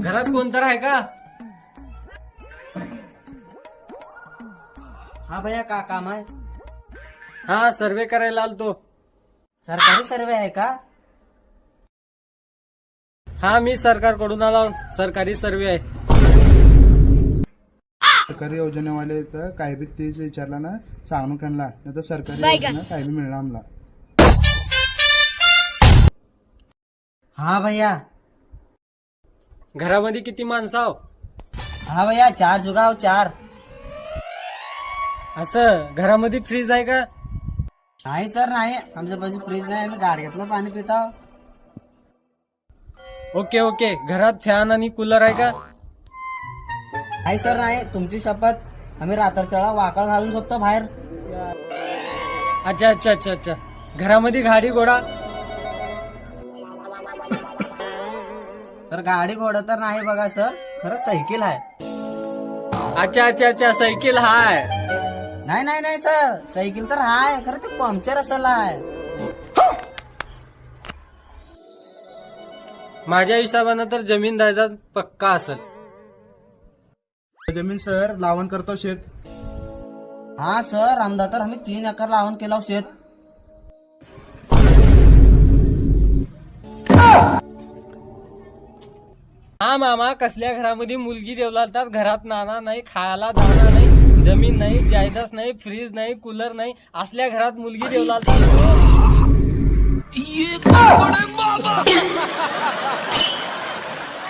घरात कोण तर आहे का? हा भैया का काम आहे? हा सर्वे करायला आलतो. सरकारी सर्वे आहे का? हा मी सरकारकडून आलो. सरकारी सर्वे आहे. सरकारी योजनेवाले तर काय बी तेच विचारला ना सांगून त्यांना नाही तर सरकारी योजना काय बी मिळणार आम्हाला. हा भैया. घरामध्ये किती माणसं आहो? हा भैया 4 जुगाव 4. असं घरामध्ये फ्रीज आहे का? नाही सर नाही, आमच्या पाशी फ्रीज नाही, आम्ही गाडग्यातलं पाणी पितो. Okay okay. घरात फॅन आणि कूलर आहे का? नाही सर नाही, तुमची शपथ, आम्ही रात्रचळा वाकळ घालून झोपतो बाहेर. अच्छा अच्छा अच्छा अच्छा. घरामध्ये गाडी घोडा? सर गाडी घोडा तर नाही बघा सर, खरंच सायकल आहे. अच्छा अच्छा अच्छा. सायकल हाय? नाही नाही नाही सर, सायकल तर हाय, खरं ते पंक्चर असेल आहे. माझ्या हिशोबानं तर जमीन द्यायचा पक्का असेल. जमीन सर लावण करतो शेत. हा सर, आमदा तर आम्ही 3 एकर लावून केला शेत. हा मामा, कसल्या घरामध्ये मुलगी देवला तर घरात नाना नाही, खायला दाना नाही, जमीन नाही, जायदाद नाही, फ्रीज नाही, कूलर नाही, असल्या घरात मुलगी देवला तर